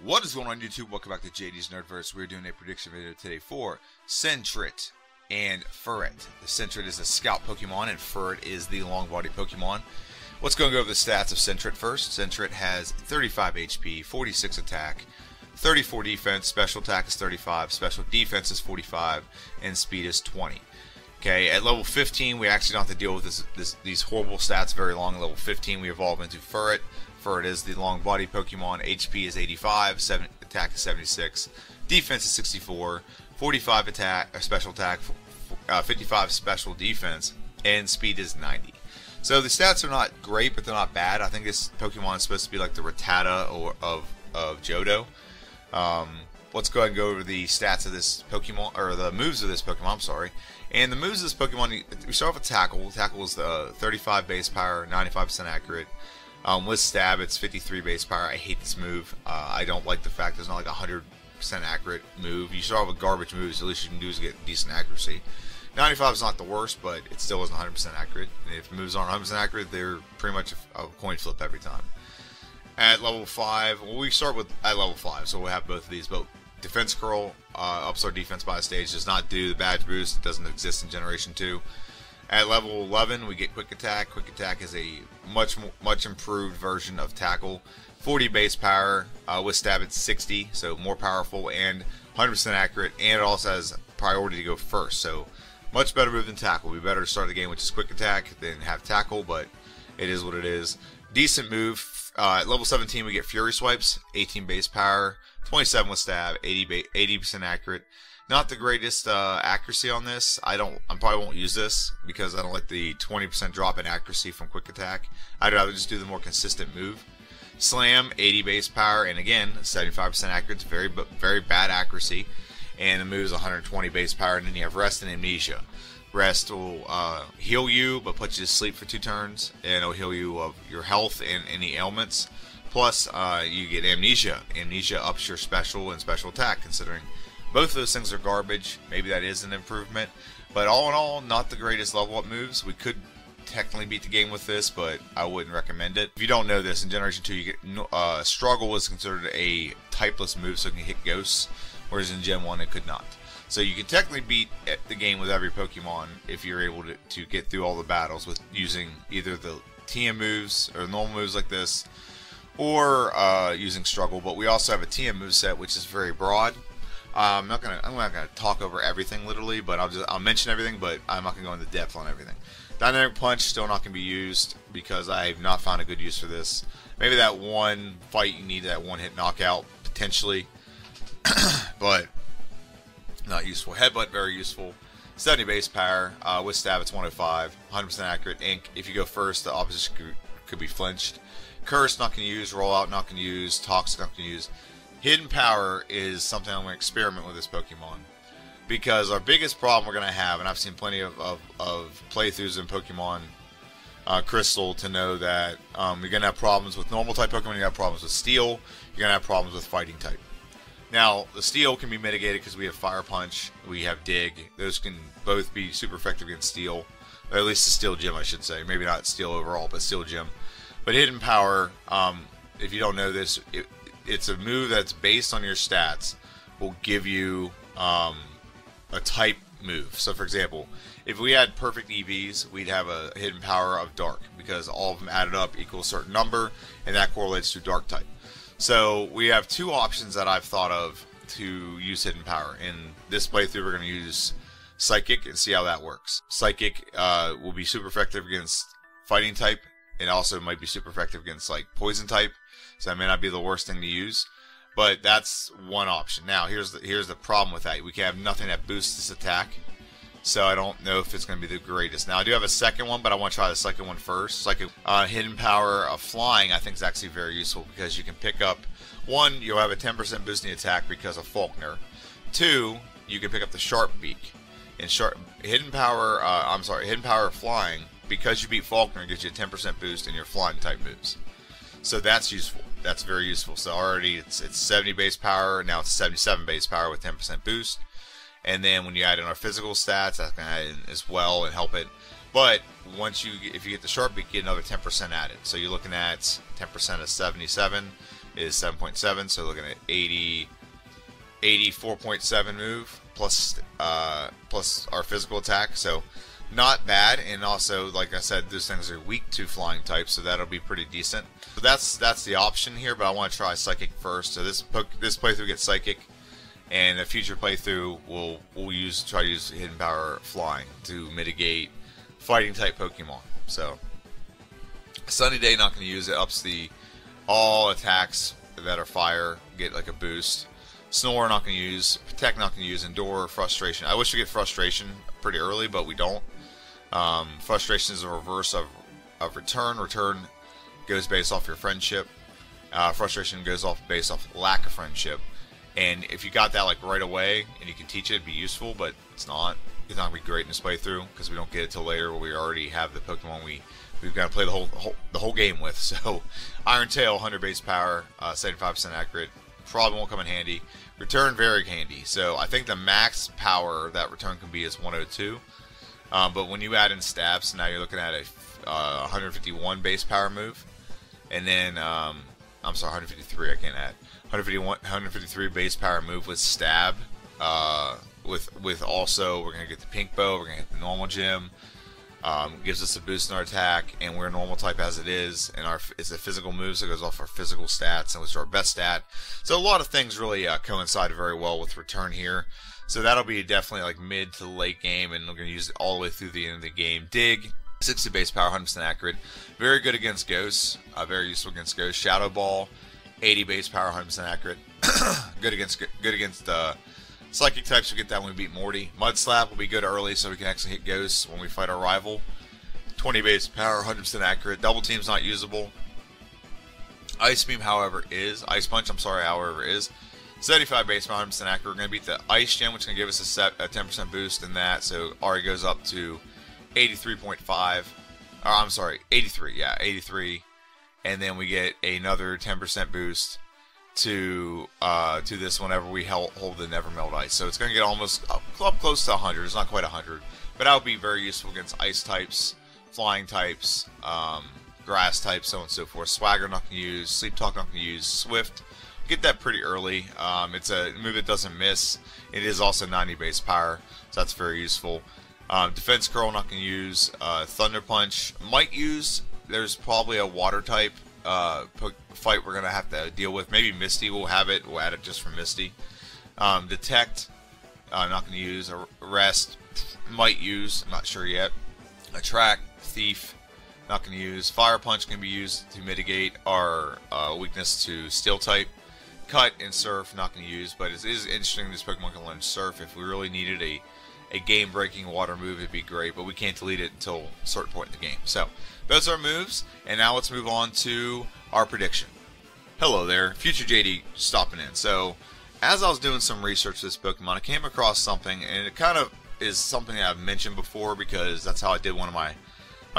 What is going on YouTube? Welcome back to JD's Nerdverse. We're doing a prediction video today for Sentret and Furret. The Sentret is a scout Pokemon and Furret is the long body Pokemon. Let's go over the stats of Sentret first. Sentret has 35 HP, 46 attack, 34 defense, special attack is 35, special defense is 45, and speed is 20. Okay, at level 15 we actually don't have to deal with these horrible stats very long. At level 15 we evolve into Furret. Furret is the long body Pokemon. HP is 85, attack is 76, defense is 64, 45 attack, special attack, 55 special defense, and speed is 90. So the stats are not great, but they're not bad. I think this Pokemon is supposed to be like the Rattata of Johto. Let's go ahead and go over the stats of this Pokemon, or the moves of this Pokemon, I'm sorry. And the moves of this Pokemon, we start off with Tackle. Tackle is the 35 base power, 95% accurate. With Stab, it's 53 base power. I hate this move. I don't like the fact there's not like a 100% accurate move. You start off with garbage moves, the least you can do is get decent accuracy. 95 is not the worst, but it still isn't 100% accurate. And if moves aren't 100% accurate, they're pretty much a coin flip every time. At level 5, well, we start with at level 5, so we'll have both of these. But Defense Curl ups our defense by a stage, does not do the badge boost. It doesn't exist in Generation 2. At level 11, we get Quick Attack. Quick Attack is a much improved version of Tackle. 40 base power, with Stab it's 60, so more powerful and 100% accurate, and it also has priority to go first, so much better move than Tackle. We better start the game with just Quick Attack than have Tackle, but it is what it is. Decent move. At level 17, we get Fury Swipes, 18 base power, 27 with Stab, 80% accurate. Not the greatest accuracy on this. I probably won't use this because I don't like the 20% drop in accuracy from Quick Attack. I'd rather just do the more consistent move. Slam, 80 base power, and again, 75% accurate. It's very bad accuracy. And the move is 120 base power, and then you have Rest and Amnesia. Rest will heal you, but put you to sleep for 2 turns, and it'll heal you of your health and any ailments. Plus, you get Amnesia. Amnesia ups your special and special attack, considering both of those things are garbage. Maybe that is an improvement. But all in all, not the greatest level up moves. We could technically beat the game with this, but I wouldn't recommend it. If you don't know this, in Generation 2, you get Struggle is considered a typeless move, so it can hit ghosts, whereas in Gen 1 it could not. So you can technically beat the game with every Pokemon if you're able to get through all the battles with using either the TM moves or normal moves like this, or using Struggle. But we also have a TM moveset, which is very broad. I'm not gonna talk over everything literally, but I'll mention everything, but I'm not gonna go into depth on everything. Dynamic Punch still not gonna be used because I've not found a good use for this. Maybe that one fight you need that one hit knockout potentially, but not useful. Headbutt very useful. 70 base power. With Stab it's 105, 100% accurate. Ink. If you go first, the opposition could be flinched. Curse not gonna use. Rollout not gonna use. Toxic not gonna use. Hidden Power is something I'm going to experiment with this Pokemon, because our biggest problem we're going to have, and I've seen plenty of playthroughs in Pokemon Crystal to know that you're going to have problems with normal type Pokemon, you're going to have problems with Steel, you're going to have problems with Fighting type. Now, the Steel can be mitigated because we have Fire Punch, we have Dig. Those can both be super effective against Steel, or at least the Steel Gym I should say. Maybe not Steel overall, but Steel Gym. But Hidden Power, if you don't know this, it's a move that's based on your stats, will give you a type move. So for example, if we had perfect EVs, we'd have a Hidden Power of Dark, because all of them added up equal a certain number, and that correlates to Dark type. So we have 2 options that I've thought of to use Hidden Power. In this playthrough we're going to use Psychic and see how that works. Psychic will be super effective against Fighting type, and also might be super effective against like Poison type. So that may not be the worst thing to use, but that's one option. Now here's the problem with that. We can have nothing that boosts this attack, so I don't know if it's going to be the greatest. Now I do have a second one, but I want to try the second one first. Like Hidden Power of Flying, I think is actually very useful because you can pick up, 1, you'll have a 10% boost in the attack because of Faulkner. 2, you can pick up the Sharp Beak. And Hidden Power of Flying, because you beat Faulkner, gives you a 10% boost in your flying type moves. So that's useful. That's very useful. So already it's 70 base power. Now it's 77 base power with 10% boost. And then when you add in our physical stats, that's going to add in as well and help it. But if you get the Sharp Beak, you get another 10% added. So you're looking at 10% of 77. is 7.7, so looking at 84.7 move plus plus our physical attack, so not bad. And also, like I said, those things are weak to flying types, so that'll be pretty decent. So that's the option here, but I want to try Psychic first. So this playthrough gets Psychic, and a future playthrough we'll try to use Hidden Power Flying to mitigate fighting type Pokemon. So Sunny Day, not going to use it. Ups the all attacks that are fire, get like a boost. Snore, not going to use. Protect, not going to use. Endure, Frustration. I wish we get Frustration pretty early, but we don't. Frustration is a reverse of Return. Return goes based off your friendship. Frustration goes based off lack of friendship. And if you got that like right away and you can teach it, it'd be useful, but it's not. It's not going to be great in this playthrough because we don't get it till later where we already have the Pokemon we've got to play the whole game with. So Iron Tail, 100 base power, 75% accurate. Probably won't come in handy. Return, very handy. So I think the max power that Return can be is 102. But when you add in stabs, now you're looking at a 151 base power move. And then, I'm sorry, 153, I can't add. 153 base power move with stab. With also, we're going to get the Pink Bow, we're going to get the normal gym. Gives us a boost in our attack, and we're a normal type as it is, and it's a physical move, so it goes off our physical stats, and which is our best stat. So a lot of things really coincide very well with Return here. So that'll be definitely like mid to late game, and we're going to use it all the way through the end of the game. Dig, 60 base power, 100% accurate. Very good against ghosts, very useful against ghosts. Shadow Ball, 80 base power, 100% accurate. good against Psychic types, we get that when we beat Morty. Mud Slap will be good early so we can actually hit ghosts when we fight our rival. 20 base power, 100% accurate. Double Team's not usable. Ice Beam, however, is. Ice Punch, I'm sorry, however, is. 75 base power, 100% accurate. We're going to beat the Ice Gem, which is going to give us a 10% boost in that. So Ari goes up to 83.5. I'm sorry, 83. Yeah, 83. And then we get another 10% boost to this whenever we hold the Never Melt Ice. So it's going to get almost up close to 100. It's not quite 100, but that would be very useful against ice types, flying types, grass types, so on and so forth. Swagger, not going to use. Sleep Talk, not going to use. Swift, get that pretty early. It's a move that doesn't miss. It is also 90 base power, so that's very useful. Defense Curl, not going to use. Thunder Punch, might use. There's probably a water type fight we're going to have to deal with. Maybe Misty will have it. We'll add it just for Misty. Detect, not going to use. Arrest, might use. I'm not sure yet. Attract, Thief, not going to use. Fire Punch can be used to mitigate our weakness to Steel type. Cut and Surf, not going to use. But it is interesting this Pokemon can learn Surf. If we really needed a game-breaking water move, it'd be great, but we can't delete it until a certain point in the game. So those are our moves, and now let's move on to our prediction. Hello there, Future JD stopping in. So as I was doing some research for this Pokemon, I came across something, and it kind of is something that I've mentioned before because that's how I did one of my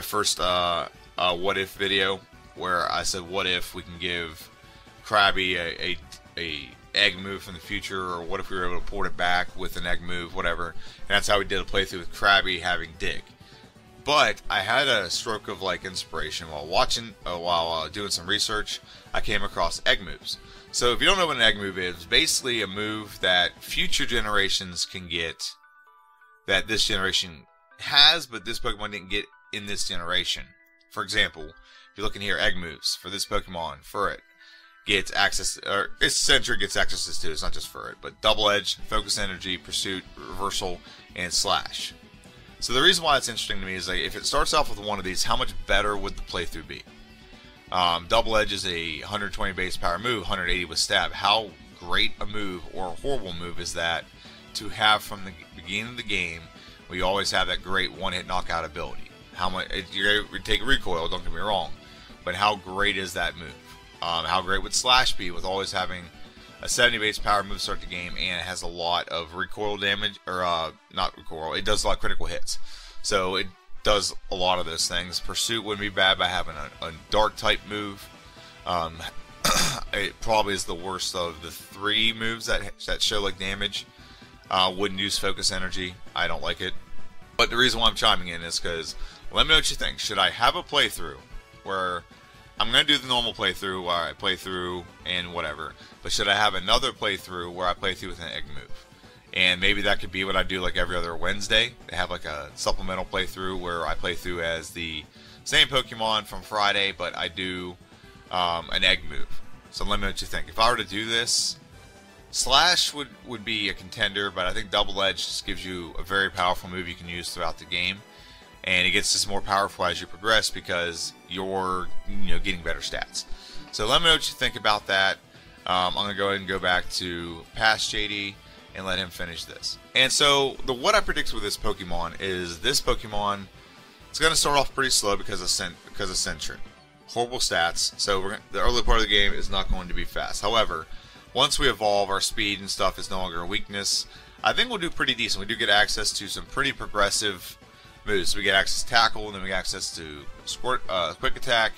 first what if video, where I said what if we can give Krabby a egg move from the future, or what if we were able to port it back with an egg move, whatever. And that's how we did a playthrough with Krabby having Dig. But I had a stroke of like inspiration while doing some research. I came across egg moves. So if you don't know what an egg move is, it's basically a move that future generations can get that this generation has, but this Pokemon didn't get in this generation. For example, if you're looking here, egg moves for this Pokemon, Furret gets access, or its Sentret gets access to. It's not just Furret, but Double Edge, Focus Energy, Pursuit, Reversal, and Slash. So the reason why it's interesting to me is like if it starts off with one of these, how much better would the playthrough be? Double Edge is a 120 base power move, 180 with Stab. How great a move or a horrible move is that to have from the beginning of the game? We always have that great one-hit knockout ability. How much you're going to take recoil? Don't get me wrong, but how great is that move? How great would Slash be with always having a 70 base power move to start the game, and it has a lot of recoil damage, or not recoil, it does a lot of critical hits. So it does a lot of those things. Pursuit wouldn't be bad by having a dark type move. It probably is the worst of the three moves that show like damage. Wouldn't use Focus Energy. I don't like it. But the reason why I'm chiming in is because let me know what you think. Should I have a playthrough where I'm going to do the normal playthrough where I play through and whatever. But should I have another playthrough where I play through with an egg move? And maybe that could be what I do like every other Wednesday. They have like a supplemental playthrough where I play through as the same Pokemon from Friday, but I do an egg move. So let me know what you think. If I were to do this, Slash would be a contender, but I think Double Edge just gives you a very powerful move you can use throughout the game. And it gets just more powerful as you progress because you're getting better stats. So let me know what you think about that. I'm going to go ahead and go back to past JD and let him finish this. And so what I predict with this Pokemon is this Pokemon, it's going to start off pretty slow because of Sentret. Horrible stats, so the early part of the game is not going to be fast. However, once we evolve, our speed and stuff is no longer a weakness. I think we'll do pretty decent. We do get access to some pretty progressive moves. We get access to Tackle, and then we get access to Quick Attack,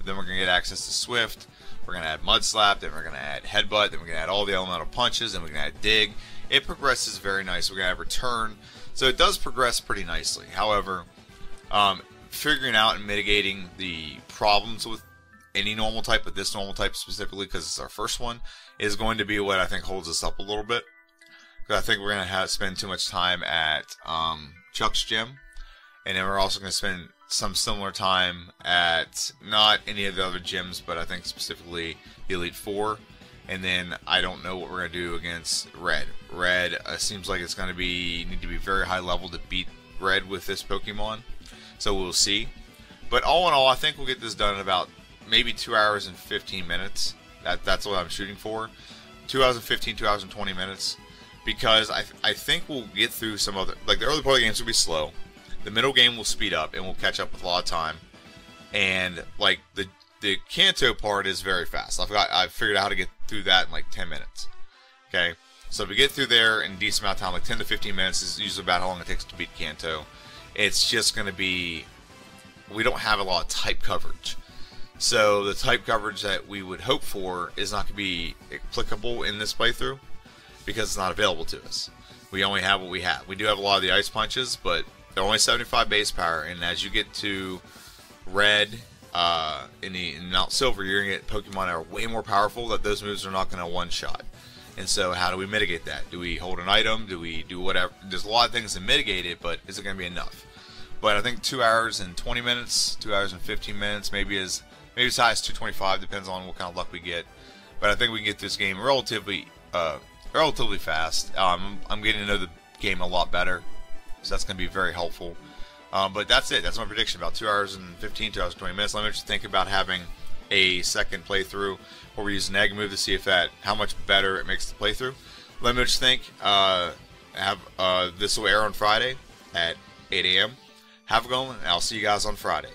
then we're going to get access to Swift, we're going to add Mud Slap, then we're going to add Headbutt, then we're going to add all the elemental punches, then we're going to add Dig. It progresses very nice. We're going to have Return, so it does progress pretty nicely. However, figuring out and mitigating the problems with any normal type, but this normal type specifically because it's our first one, is going to be what I think holds us up a little bit. Because I think we're going to spend too much time at Chuck's gym. And then we're also going to spend some similar time at not any of the other gyms, but I think specifically the Elite Four. And then I don't know what we're going to do against Red. Red seems like it's going to need to be very high level to beat Red with this Pokemon. So we'll see. But all in all, I think we'll get this done in about maybe 2 hours and 15 minutes. That's what I'm shooting for. 2 hours and 15, 2 hours and 20 minutes. Because I think we'll get through some other... Like, the early part of the games will be slow. The middle game will speed up, and we'll catch up with a lot of time. And, like, the Kanto part is very fast. I figured out how to get through that in, like, 10 minutes. Okay? So if we get through there in a decent amount of time, like 10 to 15 minutes is usually about how long it takes to beat Kanto. It's just going to be... We don't have a lot of type coverage. So the type coverage that we would hope for is not going to be applicable in this playthrough because it's not available to us. We only have what we have. We do have a lot of the Ice Punches, but they're only 75 base power, and as you get to Red in Mount Silver, you're going to get Pokemon that are way more powerful, that those moves are not going to one-shot. And so how do we mitigate that? Do we hold an item? Do we do whatever? There's a lot of things to mitigate it, but is it going to be enough? But I think 2 hours and 20 minutes, 2 hours and 15 minutes, maybe as high as 225, depends on what kind of luck we get. But I think we can get this game relatively fast. I'm getting to know the game a lot better, so that's going to be very helpful. But that's it. That's my prediction. About 2 hours and 15, 2 hours and 20 minutes. Let me just think about having a second playthrough where we use an egg move to see how much better it makes the playthrough. Let me just think. This will air on Friday at 8 a.m. Have a good one, and I'll see you guys on Friday.